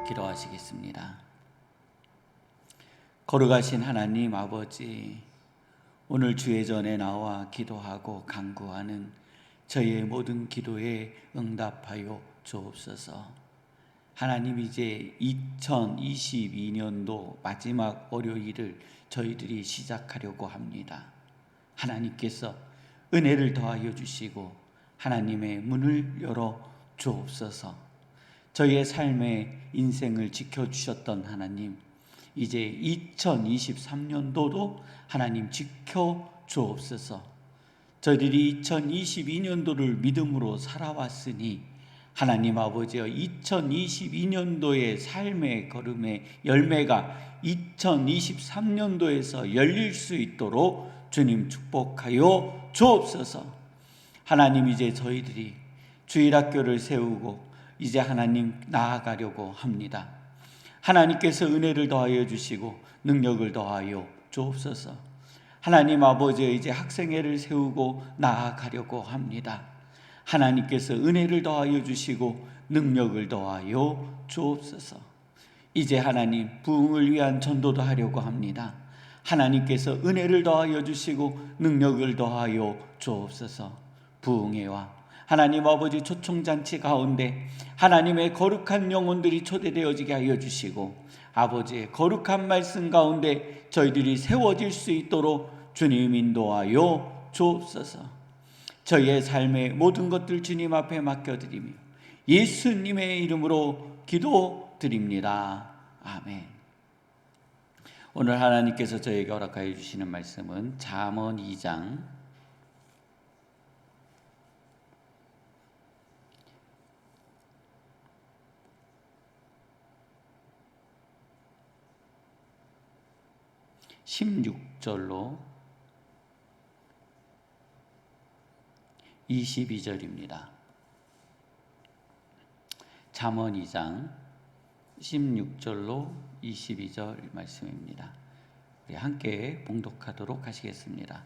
기도하시겠습니다. 거룩하신 하나님 아버지, 오늘 주의 전에 나와 기도하고 간구하는 저희의 모든 기도에 응답하여 주옵소서. 하나님, 이제 2022년도 마지막 월요일을 저희들이 시작하려고 합니다. 하나님께서 은혜를 더하여 주시고 하나님의 문을 열어 주옵소서. 저희의 삶의 인생을 지켜주셨던 하나님, 이제 2023년도도 하나님 지켜주옵소서. 저희들이 2022년도를 믿음으로 살아왔으니 하나님 아버지여, 2022년도의 삶의 걸음의 열매가 2023년도에서 열릴 수 있도록 주님 축복하여 주옵소서. 하나님, 이제 저희들이 주일학교를 세우고 이제 하나님 나아가려고 합니다. 하나님께서 은혜를 더하여 주시고 능력을 더하여 주옵소서. 하나님 아버지, 이제 학생회를 세우고 나아가려고 합니다. 하나님께서 은혜를 더하여 주시고 능력을 더하여 주옵소서. 이제 하나님 부흥을 위한 전도도 하려고 합니다. 하나님께서 은혜를 더하여 주시고 능력을 더하여 주옵소서. 부흥회와 하나님 아버지 초청잔치 가운데 하나님의 거룩한 영혼들이 초대되어지게 하여 주시고, 아버지의 거룩한 말씀 가운데 저희들이 세워질 수 있도록 주님 인도하여 주옵소서. 저희의 삶의 모든 것들 주님 앞에 맡겨드리며 예수님의 이름으로 기도드립니다. 아멘. 오늘 하나님께서 저에게 허락하여 주시는 말씀은 잠언 2장 16절로 22절입니다. 잠언 2장 16절로 22절 말씀입니다. 우리 함께 봉독하도록 하시겠습니다.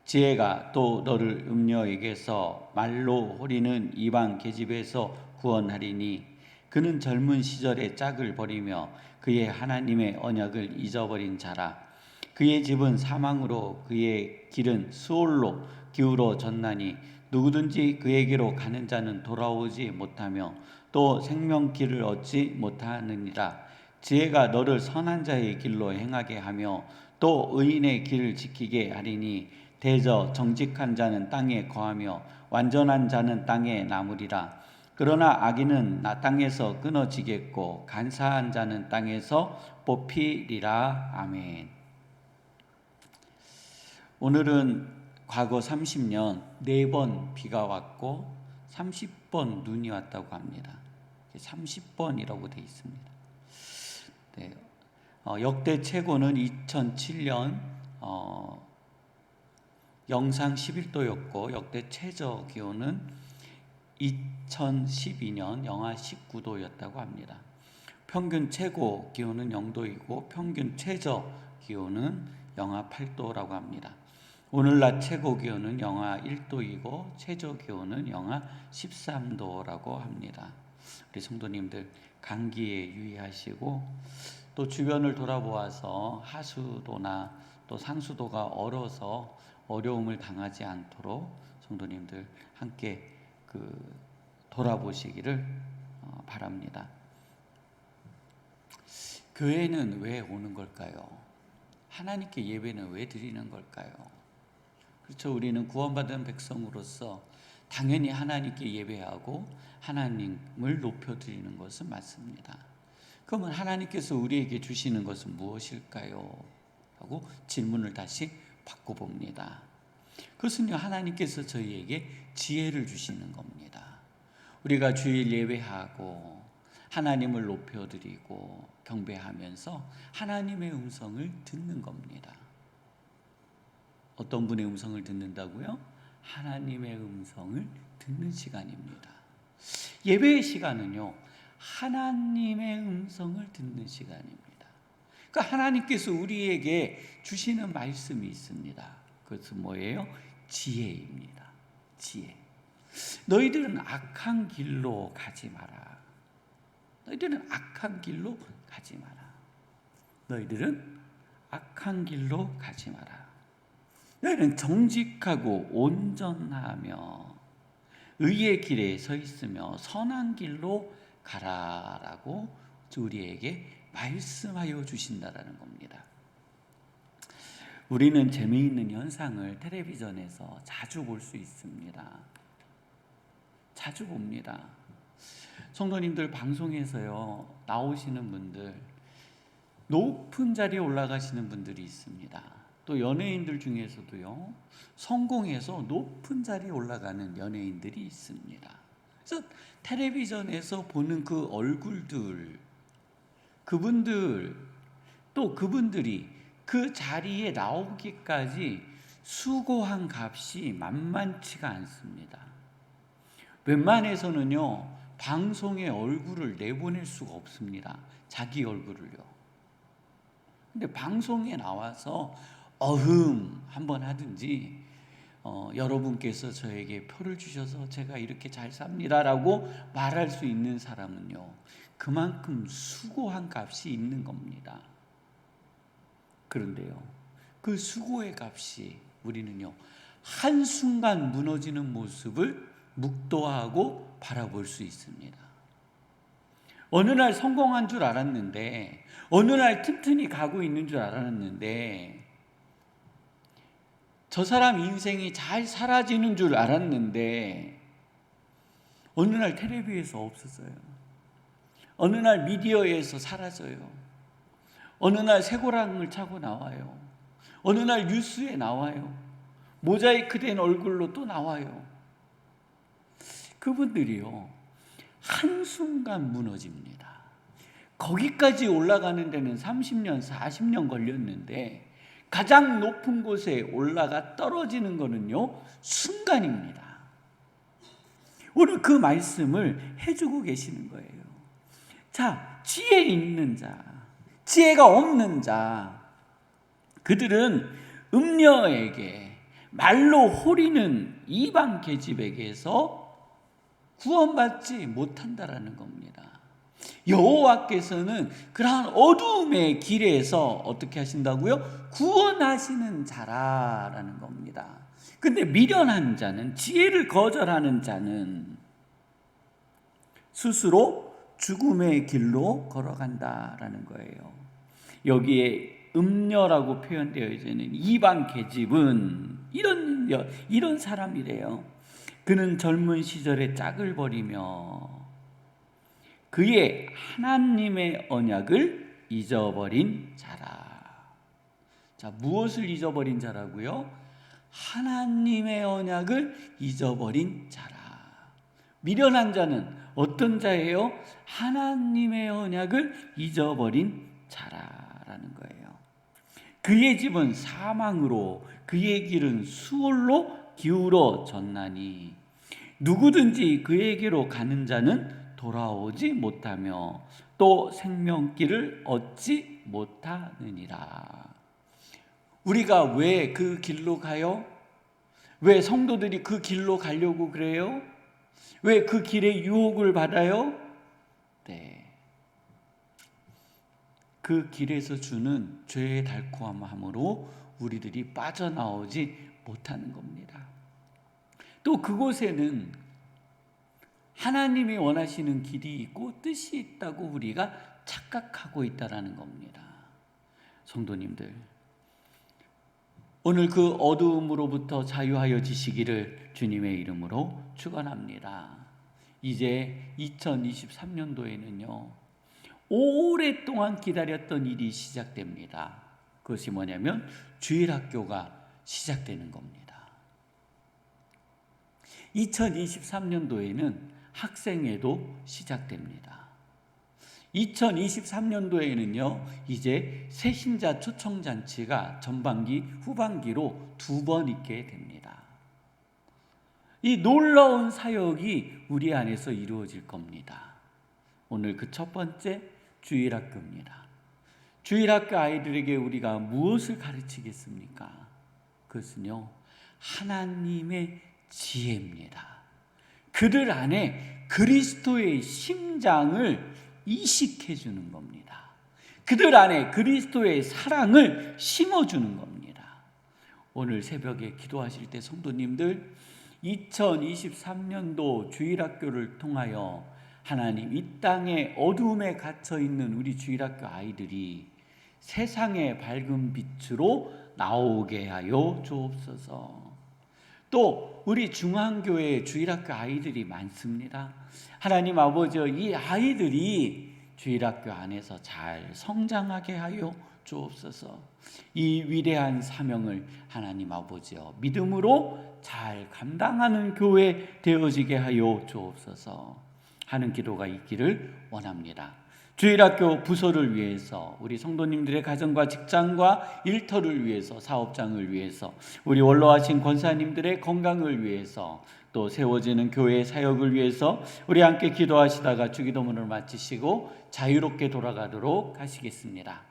지혜가 또 너를 음녀에게서 말로 호리는 이방 계집에서 구원하리니, 그는 젊은 시절에 짝을 버리며 그의 하나님의 언약을 잊어버린 자라. 그의 집은 사망으로 그의 길은 수올로 기울어졌나니, 누구든지 그에게로 가는 자는 돌아오지 못하며 또 생명길을 얻지 못하느니라. 지혜가 너를 선한 자의 길로 행하게 하며 또 의인의 길을 지키게 하리니, 대저 정직한 자는 땅에 거하며 완전한 자는 땅에 남으리라. 그러나 악인은 땅에서 끊어지겠고 간사한 자는 땅에서 뽑히리라. 아멘. 오늘은 과거 30년 4번 비가 왔고 30번 눈이 왔다고 합니다. 30번이라고 되어 있습니다. 네, 역대 최고는 2007년 영상 11도였고, 역대 최저 기온은 2012년 영하 19도였다고 합니다. 평균 최고 기온은 0도이고 평균 최저 기온은 영하 8도라고 합니다. 오늘 낮 최고 기온은 영하 1도이고 최저 기온은 영하 13도라고 합니다. 우리 성도님들 감기에 유의하시고, 또 주변을 돌아보아서 하수도나 또 상수도가 얼어서 어려움을 당하지 않도록 성도님들 함께 돌아보시기를 바랍니다. 교회는 왜 오는 걸까요? 하나님께 예배는 왜 드리는 걸까요? 그렇죠. 우리는 구원받은 백성으로서 당연히 하나님께 예배하고 하나님을 높여드리는 것은 맞습니다. 그러면 하나님께서 우리에게 주시는 것은 무엇일까요? 하고 질문을 다시 바꿔봅니다. 그것은요, 하나님께서 저희에게 지혜를 주시는 겁니다. 우리가 주일 예배하고 하나님을 높여드리고 경배하면서 하나님의 음성을 듣는 겁니다. 어떤 분의 음성을 듣는다고요? 하나님의 음성을 듣는 시간입니다. 예배의 시간은요, 하나님의 음성을 듣는 시간입니다. 그러니까 하나님께서 우리에게 주시는 말씀이 있습니다. 그것은 뭐예요? 지혜입니다. 지혜. 너희들은 악한 길로 가지 마라. 너희들은 악한 길로 가지 마라. 너희들은 악한 길로 가지 마라. 너희는 정직하고 온전하며 의의 길에 서 있으며 선한 길로 가라라고 우리에게 말씀하여 주신다라는 겁니다. 우리는 재미있는 현상을 텔레비전에서 자주 볼 수 있습니다. 자주 봅니다. 성도님들 방송에서요 나오시는 분들 높은 자리에 올라가시는 분들이 있습니다. 또 연예인들 중에서도요 성공해서 높은 자리에 올라가는 연예인들이 있습니다. 그래서 텔레비전에서 보는 그 얼굴들, 그분들, 또 그분들이 그 자리에 나오기까지 수고한 값이 만만치가 않습니다. 웬만해서는요 방송에 얼굴을 내보낼 수가 없습니다. 자기 얼굴을요. 근데 방송에 나와서 한번 하든지 여러분께서 저에게 표를 주셔서 제가 이렇게 잘 삽니다라고 말할 수 있는 사람은요 그만큼 수고한 값이 있는 겁니다. 그런데요 그 수고의 값이 우리는요 한순간 무너지는 모습을 묵도하고 바라볼 수 있습니다. 어느 날 성공한 줄 알았는데, 어느 날 튼튼히 가고 있는 줄 알았는데, 저 사람 인생이 잘 사라지는 줄 알았는데 어느 날 텔레비에서 없어져요. 어느 날 미디어에서 사라져요. 어느 날 쇠고랑을 차고 나와요. 어느 날 뉴스에 나와요. 모자이크된 얼굴로 또 나와요. 그분들이요 한순간 무너집니다. 거기까지 올라가는 데는 30년, 40년 걸렸는데 가장 높은 곳에 올라가 떨어지는 거는요 순간입니다. 오늘 그 말씀을 해주고 계시는 거예요. 자, 지혜 있는 자, 지혜가 없는 자, 그들은 음녀에게, 말로 호리는 이방 계집에게서 구원받지 못한다라는 겁니다. 여호와께서는 그러한 어두움의 길에서 어떻게 하신다고요? 구원하시는 자라라는 겁니다. 근데 미련한 자는, 지혜를 거절하는 자는 스스로 죽음의 길로 걸어간다라는 거예요. 여기에 음녀라고 표현되어 있는 이방 계집은 이런 사람이래요. 그는 젊은 시절에 짝을 버리며 그의 하나님의 언약을 잊어버린 자라. 자, 무엇을 잊어버린 자라고요? 하나님의 언약을 잊어버린 자라. 미련한 자는 어떤 자예요? 하나님의 언약을 잊어버린 자라라는 거예요. 그의 집은 사망으로, 그의 길은 수월로 기울어졌나니 누구든지 그에게로 가는 자는 돌아오지 못하며 또 생명길을 얻지 못하느니라. 우리가 왜 그 길로 가요? 왜 성도들이 그 길로 가려고 그래요? 왜 그 길에 유혹을 받아요? 네. 그 길에서 주는 죄의 달콤함으로 우리들이 빠져나오지 못하는 겁니다. 또 그곳에는 하나님이 원하시는 길이 있고 뜻이 있다고 우리가 착각하고 있다라는 겁니다. 성도님들, 오늘 그 어두움으로부터 자유하여지시기를 주님의 이름으로 축원합니다. 이제 2023년도에는요 오랫동안 기다렸던 일이 시작됩니다. 그것이 뭐냐면 주일학교가 시작되는 겁니다. 2023년도에는 학생회도 시작됩니다. 2023년도에는요 이제 새신자 초청잔치가 전반기 후반기로 2번 있게 됩니다. 이 놀라운 사역이 우리 안에서 이루어질 겁니다. 오늘 그 첫 번째 주일학교입니다. 주일학교 아이들에게 우리가 무엇을 가르치겠습니까? 그것은요 하나님의 지혜입니다. 그들 안에 그리스도의 심장을 이식해 주는 겁니다. 그들 안에 그리스도의 사랑을 심어주는 겁니다. 오늘 새벽에 기도하실 때 성도님들, 2023년도 주일학교를 통하여 하나님, 이 땅의 어두움에 갇혀 있는 우리 주일학교 아이들이 세상의 밝은 빛으로 나오게 하여 주옵소서. 또 우리 중앙교회 주일학교 아이들이 많습니다. 하나님 아버지, 이 아이들이 주일학교 안에서 잘 성장하게 하여 주옵소서. 이 위대한 사명을 하나님 아버지여 믿음으로 잘 감당하는 교회 되어지게 하여 주옵소서 하는 기도가 있기를 원합니다. 주일학교 부서를 위해서, 우리 성도님들의 가정과 직장과 일터를 위해서, 사업장을 위해서, 우리 원로하신 권사님들의 건강을 위해서, 또 세워지는 교회의 사역을 위해서 우리 함께 기도하시다가 주기도문을 마치시고 자유롭게 돌아가도록 하시겠습니다.